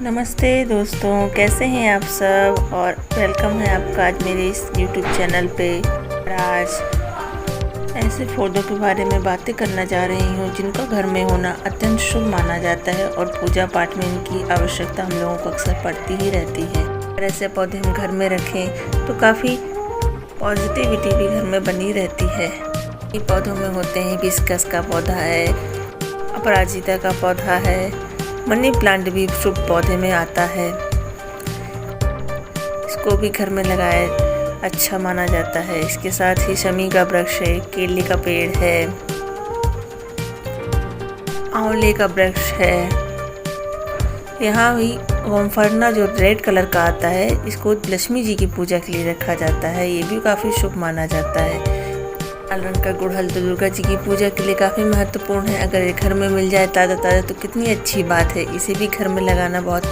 नमस्ते दोस्तों, कैसे हैं आप सब। और वेलकम है आपका आज मेरे इस YouTube चैनल पे। और आज ऐसे पौधों के बारे में बातें करना जा रही हूँ जिनका घर में होना अत्यंत शुभ माना जाता है और पूजा पाठ में इनकी आवश्यकता हम लोगों को अक्सर पड़ती ही रहती है। अगर ऐसे पौधे हम घर में रखें तो काफ़ी पॉजिटिविटी भी घर में बनी रहती है। इन पौधों में होते हैं हिबिस्कस का पौधा है, अपराजिता का पौधा है, मनी प्लांट भी शुभ पौधे में आता है। इसको भी घर में लगाए अच्छा माना जाता है। इसके साथ ही शमी का वृक्ष है, केले का पेड़ है, आंवले का वृक्ष है। यहाँ भी ओमफरना जो रेड कलर का आता है, इसको लक्ष्मी जी की पूजा के लिए रखा जाता है। ये भी काफ़ी शुभ माना जाता है। लाल रंग का गुड़हल तो दुर्गा जी की पूजा के लिए काफ़ी महत्वपूर्ण है। अगर ये घर में मिल जाए ताज़ा ताज़ा तो कितनी अच्छी बात है। इसे भी घर में लगाना बहुत,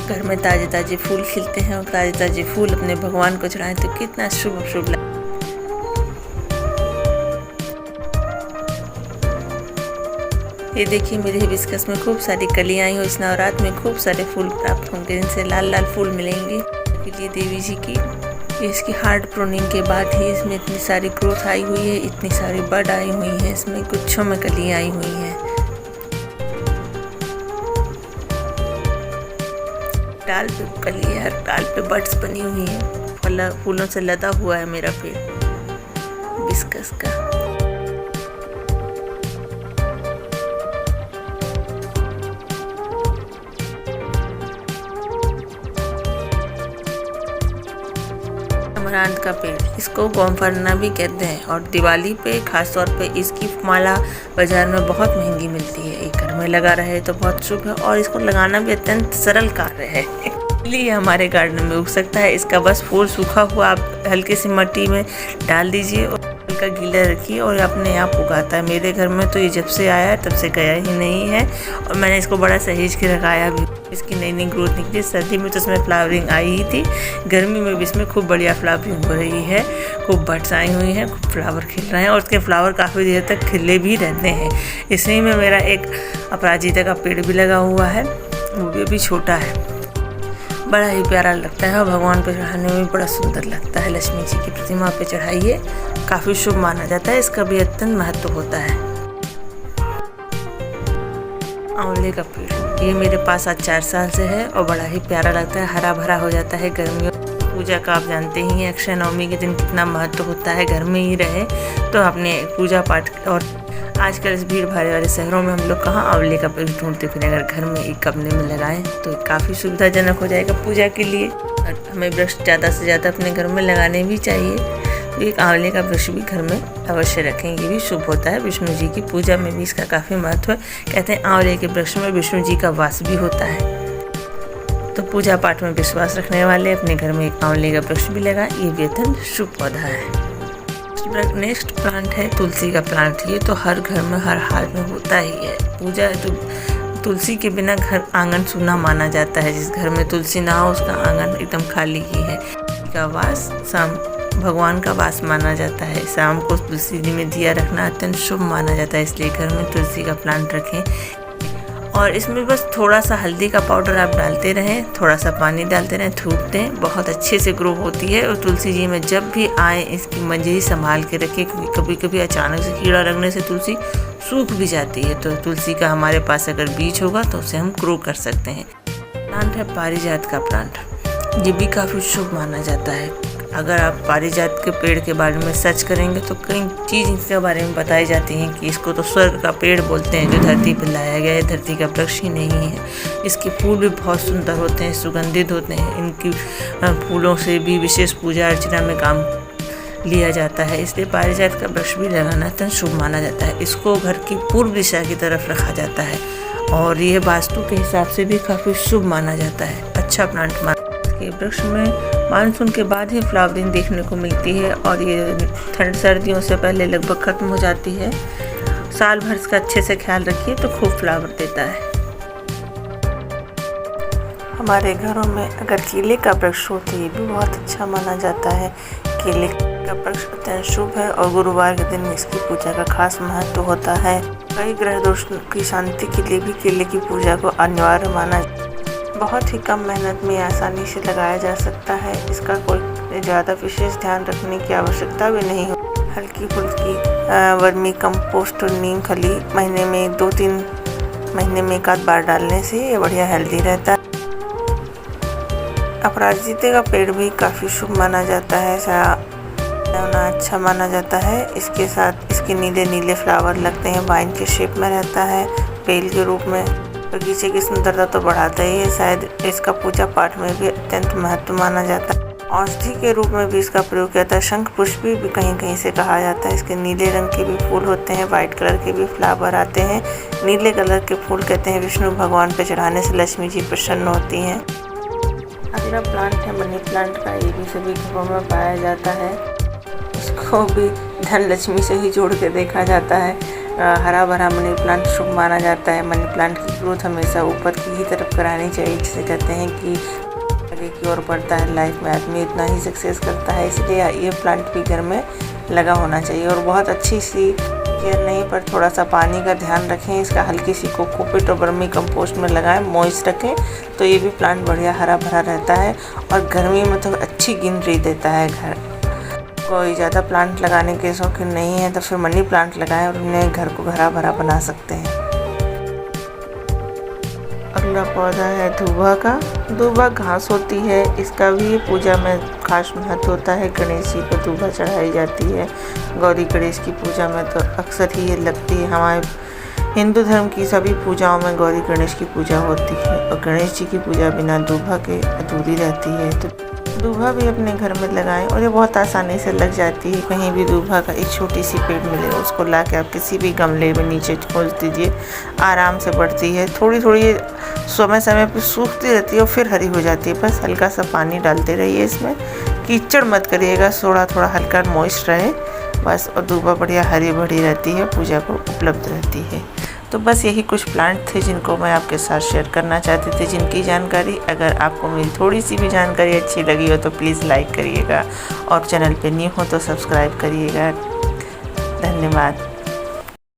घर में ताज़े ताज़े फूल खिलते हैं और ताज़े ताज़े फूल अपने भगवान को चढ़ाएं तो कितना शुभ शुभ लगता है। ये देखिए, मेरे हिबिस्कस में खूब सारी कलियां आई और इस नवरात्र में खूब सारे फूल प्राप्त होंगे, जिनसे लाल लाल फूल मिलेंगे। ये देवी जी की इसकी हार्ड प्रूनिंग के बाद ही इसमें इतनी सारी ग्रोथ आई हुई है, इतनी सारी बड आई हुई है, इसमें गुच्छों में कलियां आई हुई हैं। डाल पे कली है, डाल पे बड्स बनी हुई है। फूलों से लदा हुआ है मेरा पेड़ हिबिस्कस का। अमरांत का पेड़, इसको गोमफरना भी कहते हैं और दिवाली पे खास तौर पे इसकी माला बाजार में बहुत महंगी मिलती है। ये घर में लगा रहे तो बहुत शुभ है और इसको लगाना भी अत्यंत सरल कार्य है। इसलिए हमारे गार्डन में उग सकता है। इसका बस फूल सूखा हुआ आप हल्की सी मिट्टी में डाल दीजिए और हल्का गीला रखिए और अपने आप उगाता है। मेरे घर में तो ये जब से आया है तब से गया ही नहीं है और मैंने इसको बड़ा सहेज के रखाया भी। इसकी नई नई ग्रोथ निकली। सर्दी में तो इसमें फ्लावरिंग आई ही थी, गर्मी में भी इसमें खूब बढ़िया फ्लावरिंग हो रही है। खूब बड्स आई हुई हैं, खूब फ्लावर खिल रहे हैं और उसके फ्लावर काफ़ी देर तक खिले भी रहते हैं। इसी में मेरा एक अपराजिता का पेड़ भी लगा हुआ है, वो भी अभी छोटा है। बड़ा ही प्यारा लगता है और भगवान को चढ़ाने में बड़ा सुंदर लगता है। लक्ष्मी जी की प्रतिमा पे चढ़ाइए, काफ़ी शुभ माना जाता है। इसका भी अत्यंत महत्व होता है। आंवले का पेड़, ये मेरे पास आज 4 साल से है और बड़ा ही प्यारा लगता है, हरा भरा हो जाता है। गर्मियों पूजा का आप जानते ही हैं, अक्षय नवमी के दिन कितना महत्व होता है। घर में ही रहे तो अपने पूजा पाठ। और आजकल इस भीड़ भाड़ वाले शहरों में हम लोग कहाँ आंवले का पेड़ ढूंढते फिरें। अगर घर में एक गमले में लगाएं तो काफ़ी सुविधाजनक हो जाएगा पूजा के लिए। और हमें वृक्ष ज़्यादा से ज़्यादा अपने घर में लगाने भी चाहिए। तो एक आंवले का वृक्ष भी घर में अवश्य रखें, ये भी शुभ होता है। विष्णु जी की पूजा में भी इसका काफ़ी महत्व है। कहते हैं आंवले के वृक्ष में विष्णु जी का वास भी होता है। तो पूजा पाठ में विश्वास रखने वाले अपने घर में एक आंवले का वृक्ष भी लगाएं, ये भी अत्यंत शुभ पौधा है। नेक्स्ट प्लांट है तुलसी का प्लांट। ये तो हर घर में हर हाल में होता ही है। पूजा तो तुलसी के बिना घर आंगन सूना माना जाता है। जिस घर में तुलसी ना हो उसका आंगन एकदम खाली ही है। का वास शाम भगवान का वास माना जाता है। शाम को तुलसी जी में दिया रखना अत्यंत शुभ माना जाता है, इसलिए घर में तुलसी का प्लांट रखें। और इसमें बस थोड़ा सा हल्दी का पाउडर आप डालते रहें, थोड़ा सा पानी डालते रहें, धूप दें, बहुत अच्छे से ग्रो होती है। और तुलसी जी में जब भी आए इसकी मंजरी संभाल के रखें, क्योंकि कभी कभी अचानक से कीड़ा लगने से तुलसी सूख भी जाती है। तो तुलसी का हमारे पास अगर बीज होगा तो उसे हम ग्रो कर सकते हैं। प्लांट है पारिजात का प्लांट। ये भी काफ़ी शुभ माना जाता है। अगर आप पारिजात के पेड़ के बारे में सर्च करेंगे तो कई चीज़ इसके बारे में बताई जाती हैं कि इसको तो स्वर्ग का पेड़ बोलते हैं जो धरती पर लाया गया है, धरती का वृक्ष ही नहीं है। इसके फूल भी बहुत सुंदर होते हैं, सुगंधित होते हैं। इनकी फूलों से भी विशेष पूजा अर्चना में काम लिया जाता है, इसलिए पारिजात का वृक्ष भी लगाना अत्यंत शुभ माना जाता है। इसको घर की पूर्व दिशा की तरफ रखा जाता है और यह वास्तु के हिसाब से भी काफ़ी शुभ माना जाता है। अच्छा प्लांट माना। इसके वृक्ष में मानसून के बाद ही फ्लावरिंग देखने को मिलती है और ये सर्दियों से पहले लगभग खत्म हो जाती है। साल भर इसका अच्छे से ख्याल रखिए तो खूब फ्लावर देता है। हमारे घरों में अगर केले का वृक्ष हो तो ये भी बहुत अच्छा माना जाता है। केले का वृक्ष अत्यंत शुभ है और गुरुवार के दिन इसकी पूजा का खास महत्व होता है। कई ग्रह दोष की शांति के लिए भी केले की पूजा को अनिवार्य माना। बहुत ही कम मेहनत में आसानी से लगाया जा सकता है। इसका कोई ज़्यादा विशेष ध्यान रखने की आवश्यकता भी नहीं हो। हल्की फुल्की वर्मी कंपोस्ट और नीम खली महीने में 2-3 महीने में एक आध बार डालने से ये बढ़िया हेल्दी रहता है। अपराजिता का पेड़ भी काफ़ी शुभ माना जाता है, होना अच्छा माना जाता है। इसके साथ इसके नीले नीले फ्लावर लगते हैं, वाइन के शेप में रहता है, बेल के रूप में। बगीचे की सुंदरता तो बढ़ाता ही है, शायद इसका पूजा पाठ में भी अत्यंत महत्व माना जाता है। औषधि के रूप में भी इसका प्रयोग किया जाता है। शंख पुष्प भी कहीं कहीं से कहा जाता है। इसके नीले रंग के भी फूल होते हैं, वाइट कलर के भी फ्लावर आते हैं। नीले कलर के फूल कहते हैं विष्णु भगवान पे चढ़ाने से लक्ष्मी जी प्रसन्न होती हैं। अगला प्लांट है मनी प्लांट का। ये भी सभी घरों में पाया जाता है। इसको भी धन लक्ष्मी से ही जोड़ के देखा जाता है। हरा भरा मनी प्लांट शुभ माना जाता है। मनी प्लांट की ग्रोथ हमेशा ऊपर की ही तरफ करानी चाहिए, जिसे कहते हैं कि आगे की ओर बढ़ता है। लाइफ में आदमी उतना ही सक्सेस करता है, इसलिए ये प्लांट भी घर में लगा होना चाहिए। और बहुत अच्छी सी केयर नहीं, पर थोड़ा सा पानी का ध्यान रखें। इसका हल्की सी कोकोपीट और वर्मी कंपोस्ट में लगाएं, मॉइस्ट रखें, तो ये भी प्लांट बढ़िया हरा भरा रहता है। और गर्मी में तो अच्छी ग्रीनरी देता है। घर कोई ज़्यादा प्लांट लगाने के शौकीन नहीं है तो फिर मनी प्लांट लगाएं और उन्हें घर को हरा भरा बना सकते हैं। अगला पौधा है दूबा का। दूबा घास होती है, इसका भी पूजा में खास महत्व होता है। गणेश जी को दूबा चढ़ाई जाती है। गौरी गणेश की पूजा में तो अक्सर ही ये लगती है। हमारे हिंदू धर्म की सभी पूजाओं में गौरी गणेश की पूजा होती है और गणेश जी की पूजा बिना दूबा के अधूरी रहती है। तो दूबा भी अपने घर में लगाएं और ये बहुत आसानी से लग जाती है। कहीं भी दूबा का एक छोटी सी पेड़ मिले, उसको ला के आप किसी भी गमले में नीचे खोल दीजिए, आराम से बढ़ती है। थोड़ी थोड़ी समय समय पर सूखती रहती है और फिर हरी हो जाती है। बस हल्का सा पानी डालते रहिए, इसमें कीचड़ मत करिएगा, थोड़ा थोड़ा हल्का मॉइस्ट रहे बस। और दूबा बढ़िया हरी भरी रहती है, पूजा को उपलब्ध रहती है। तो बस यही कुछ प्लांट थे जिनको मैं आपके साथ शेयर करना चाहती थी, जिनकी जानकारी अगर आपको मेरी थोड़ी सी भी जानकारी अच्छी लगी हो तो प्लीज़ लाइक करिएगा और चैनल पे न्यू हो तो सब्सक्राइब करिएगा। धन्यवाद।